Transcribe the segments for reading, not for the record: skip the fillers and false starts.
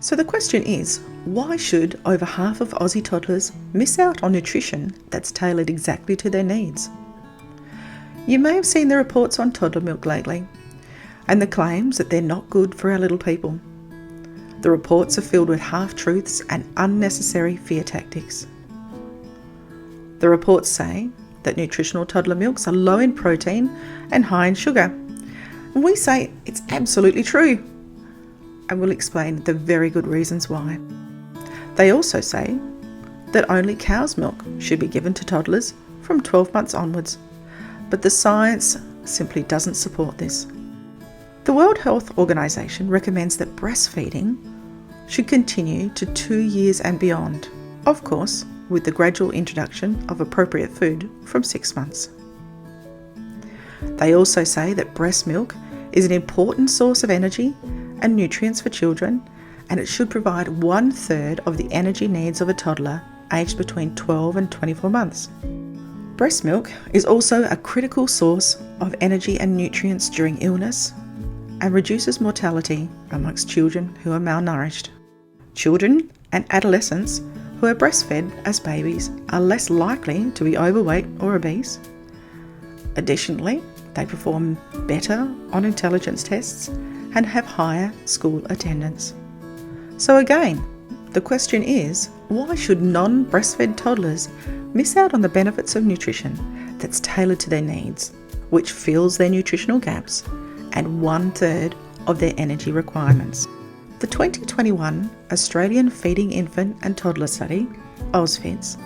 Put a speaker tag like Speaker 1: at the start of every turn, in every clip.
Speaker 1: So the question is, why should over half of Aussie toddlers miss out on nutrition that's tailored exactly to their needs? You may have seen the reports on toddler milk lately, and the claims that they're not good for our little people. The reports are filled with half-truths and unnecessary fear tactics. The reports say that nutritional toddler milks are low in protein and high in sugar. And we say it's absolutely true. And we'll explain the very good reasons why. They also say that only cow's milk should be given to toddlers from 12 months onwards, but the science simply doesn't support this. The World Health Organization recommends that breastfeeding should continue to 2 years and beyond, of course, with the gradual introduction of appropriate food from 6 months. They also say that breast milk is an important source of energy and nutrients for children, and it should provide 1/3 of the energy needs of a toddler aged between 12 and 24 months. Breast milk is also a critical source of energy and nutrients during illness and reduces mortality amongst children who are malnourished. Children and adolescents who are breastfed as babies are less likely to be overweight or obese. Additionally, they perform better on intelligence tests and have higher school attendance. So again, the question is, why should non-breastfed toddlers miss out on the benefits of nutrition that's tailored to their needs, which fills their nutritional gaps and 1/3 of their energy requirements? The 2021 Australian Feeding Infant and Toddler Study, AusFITS,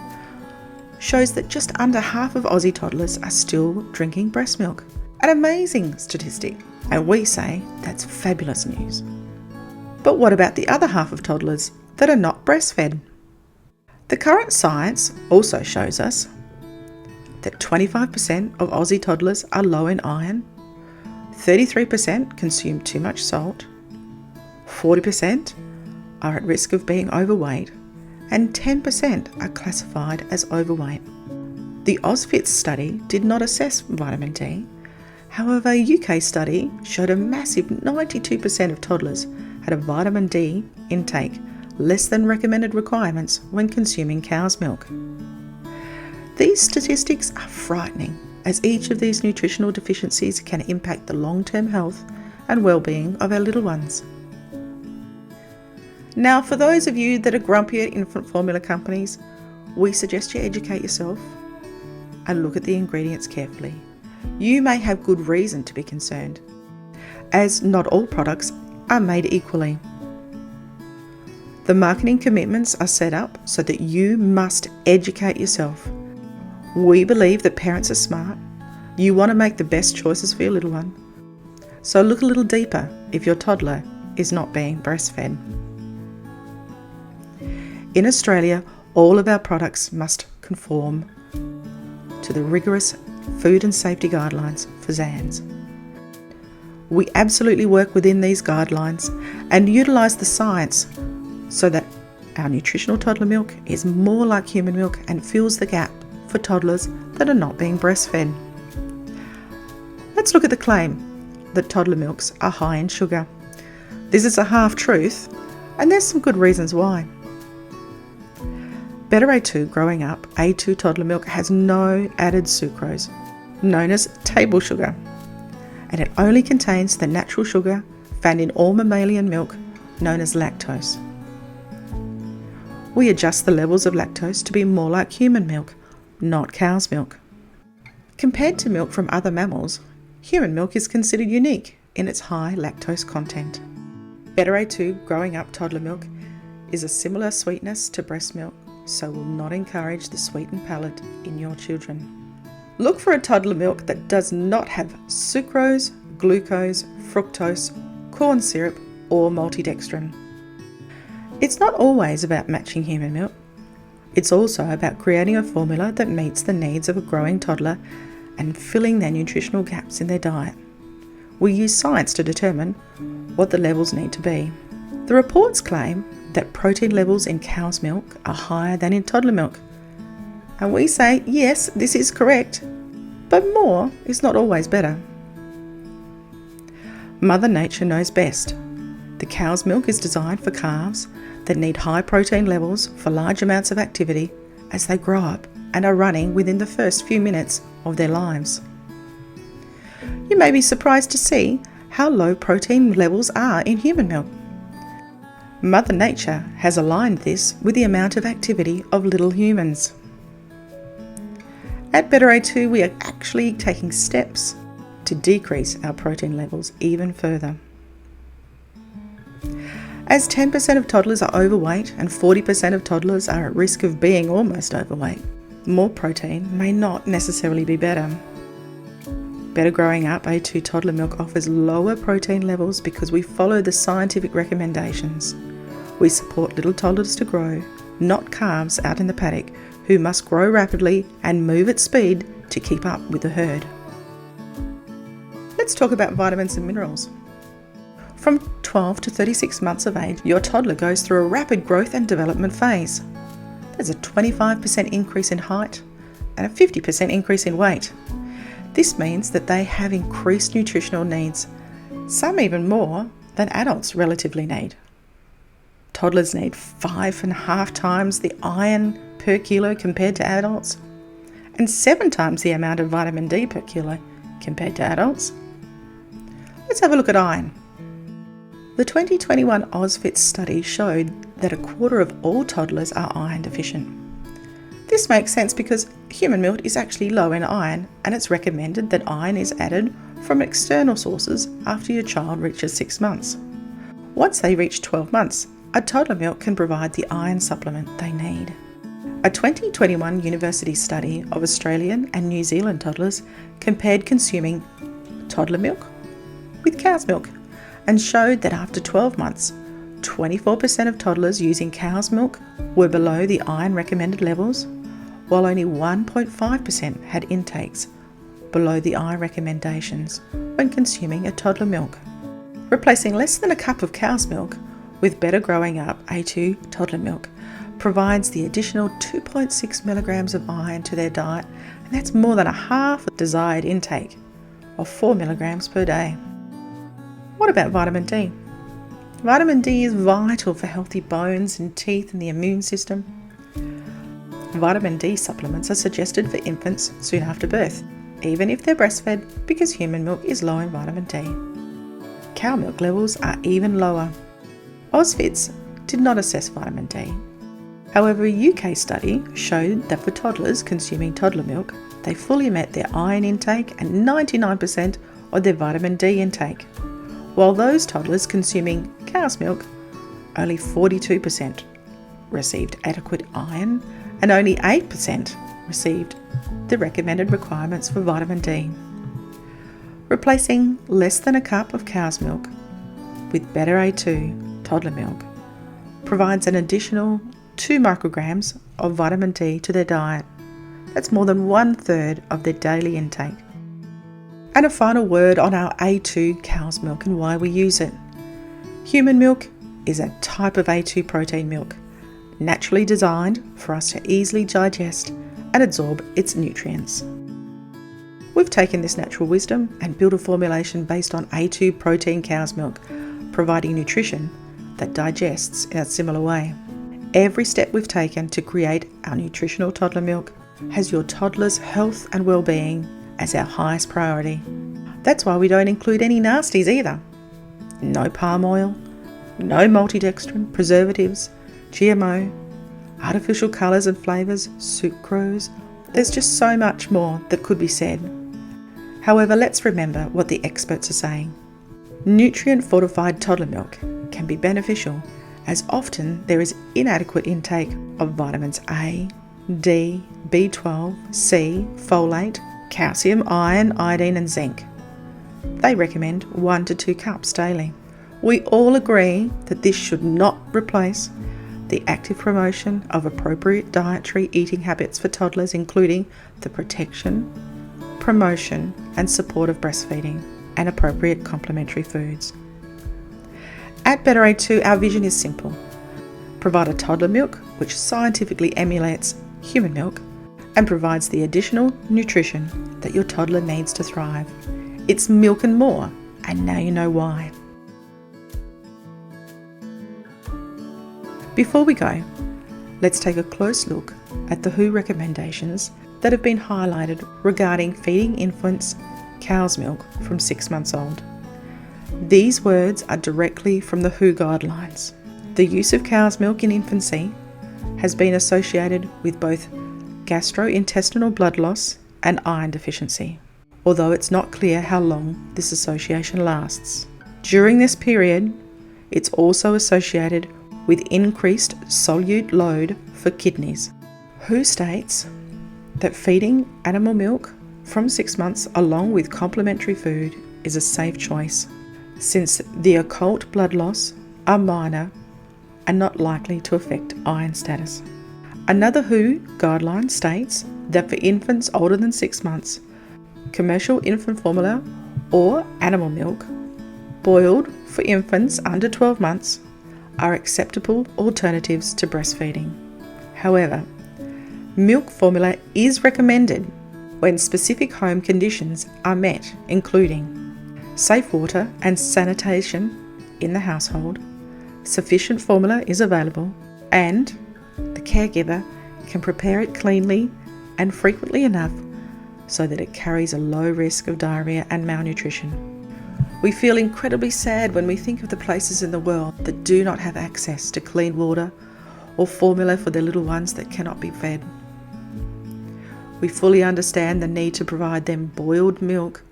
Speaker 1: shows that just under half of Aussie toddlers are still drinking breast milk. An amazing statistic, and we say that's fabulous news. But what about the other half of toddlers that are not breastfed? The current science also shows us that 25% of Aussie toddlers are low in iron, 33% consume too much salt, 40% are at risk of being overweight, and 10% are classified as overweight. The AusFITS study did not assess vitamin D. However, a UK study showed a massive 92% of toddlers had a vitamin D intake less than recommended requirements when consuming cow's milk. These statistics are frightening, as each of these nutritional deficiencies can impact the long-term health and well-being of our little ones. Now, for those of you that are grumpy at infant formula companies, we suggest you educate yourself and look at the ingredients carefully. You may have good reason to be concerned, as not all products are made equally. The marketing commitments are set up so that you must educate yourself. We believe that parents are smart. You want to make the best choices for your little one. So look a little deeper if your toddler is not being breastfed. In Australia, all of our products must conform to the rigorous food and safety guidelines for ZANS. We absolutely work within these guidelines and utilise the science so that our nutritional toddler milk is more like human milk and fills the gap for toddlers that are not being breastfed. Let's look at the claim that toddler milks are high in sugar. This is a half-truth, and there's some good reasons why. Better A2 growing up, A2 toddler milk has no added sucrose, known as table sugar, and it only contains the natural sugar found in all mammalian milk, known as lactose. We adjust the levels of lactose to be more like human milk, not cow's milk. Compared to milk from other mammals, human milk is considered unique in its high lactose content. Better A2 growing up toddler milk is a similar sweetness to breast milk, so will not encourage the sweetened palate in your children. Look for a toddler milk that does not have sucrose, glucose, fructose, corn syrup, or maltodextrin. It's not always about matching human milk. It's also about creating a formula that meets the needs of a growing toddler and filling their nutritional gaps in their diet. We use science to determine what the levels need to be. The reports claim that protein levels in cow's milk are higher than in toddler milk. And we say, yes, this is correct, but more is not always better. Mother Nature knows best. The cow's milk is designed for calves that need high protein levels for large amounts of activity as they grow up and are running within the first few minutes of their lives. You may be surprised to see how low protein levels are in human milk. Mother Nature has aligned this with the amount of activity of little humans. At Better A2, we are actually taking steps to decrease our protein levels even further. As 10% of toddlers are overweight and 40% of toddlers are at risk of being almost overweight, more protein may not necessarily be better. Better Growing Up A2 Toddler Milk offers lower protein levels because we follow the scientific recommendations. We support little toddlers to grow, not calves out in the paddock who must grow rapidly and move at speed to keep up with the herd. Let's talk about vitamins and minerals. From 12 to 36 months of age, your toddler goes through a rapid growth and development phase. There's a 25% increase in height and a 50% increase in weight. This means that they have increased nutritional needs, some even more than adults relatively need. Toddlers need 5.5 times the iron per kilo compared to adults, and 7 times the amount of vitamin D per kilo compared to adults. Let's have a look at iron. The 2021 OzFit study showed that 1/4 of all toddlers are iron deficient. This makes sense because human milk is actually low in iron, and it's recommended that iron is added from external sources after your child reaches 6 months. Once they reach 12 months, a toddler milk can provide the iron supplement they need. A 2021 university study of Australian and New Zealand toddlers compared consuming toddler milk with cow's milk and showed that after 12 months, 24% of toddlers using cow's milk were below the iron recommended levels, while only 1.5% had intakes below the iron recommendations when consuming a toddler milk. Replacing less than a cup of cow's milk with Better Growing Up A2 Toddler Milk provides the additional 2.6 milligrams of iron to their diet, and that's more than a half the desired intake of 4 milligrams per day. What about vitamin D? Vitamin D is vital for healthy bones and teeth and the immune system. Vitamin D supplements are suggested for infants soon after birth, even if they're breastfed, because human milk is low in vitamin D. Cow milk levels are even lower. OzFits did not assess vitamin D. However, a UK study showed that for toddlers consuming toddler milk, they fully met their iron intake and 99% of their vitamin D intake, while those toddlers consuming cow's milk, only 42% received adequate iron and only 8% received the recommended requirements for vitamin D. Replacing less than a cup of cow's milk with Better A2 Toddler Milk provides an additional 2 micrograms of vitamin D to their diet. That's more than 1/3 of their daily intake. And a final word on our A2 cow's milk and why we use it. Human milk is a type of A2 protein milk, naturally designed for us to easily digest and absorb its nutrients. We've taken this natural wisdom and built a formulation based on A2 protein cow's milk, providing nutrition that digests in a similar way. Every step we've taken to create our nutritional toddler milk has your toddler's health and well-being as our highest priority. That's why we don't include any nasties either. No palm oil, no maltodextrin, preservatives, GMO, artificial colours and flavours, sucrose. There's just so much more that could be said. However, let's remember what the experts are saying. Nutrient-fortified toddler milk can be beneficial as often there is inadequate intake of vitamins A, D, B12, C, folate, calcium, iron, iodine and zinc. They recommend 1 to 2 cups daily. We all agree that this should not replace the active promotion of appropriate dietary eating habits for toddlers, including the protection, promotion and support of breastfeeding and appropriate complementary foods. At Better A2, our vision is simple. Provide a toddler milk which scientifically emulates human milk and provides the additional nutrition that your toddler needs to thrive. It's milk and more, and now you know why. Before we go, let's take a close look at the WHO recommendations that have been highlighted regarding feeding infants cow's milk from 6 months old. These words are directly from the WHO guidelines. The use of cow's milk in infancy has been associated with both gastrointestinal blood loss and iron deficiency, although it's not clear how long this association lasts. During this period, it's also associated with increased solute load for kidneys. WHO states that feeding animal milk from 6 months along with complementary food is a safe choice, since the occult blood loss are minor and not likely to affect iron status. Another WHO guideline states that for infants older than 6 months, commercial infant formula or animal milk, boiled for infants under 12 months, are acceptable alternatives to breastfeeding. However, milk formula is recommended when specific home conditions are met, including safe water and sanitation in the household, sufficient formula is available, and the caregiver can prepare it cleanly and frequently enough so that it carries a low risk of diarrhea and malnutrition. We feel incredibly sad when we think of the places in the world that do not have access to clean water or formula for their little ones that cannot be fed. We fully understand the need to provide them boiled milk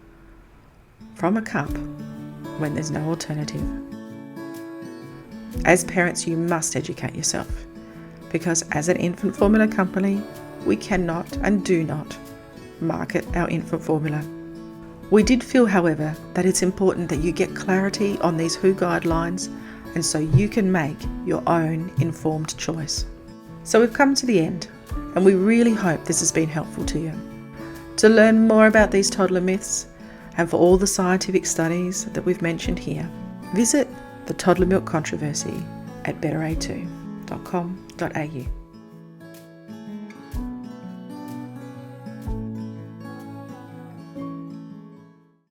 Speaker 1: from a cup when there's no alternative. As parents, you must educate yourself, because as an infant formula company, we cannot and do not market our infant formula. We did feel, however, that it's important that you get clarity on these WHO guidelines, and so you can make your own informed choice. So we've come to the end, and we really hope this has been helpful to you. To learn more about these toddler myths, and for all the scientific studies that we've mentioned here, visit the Toddler Milk Controversy at betteray2.com.au.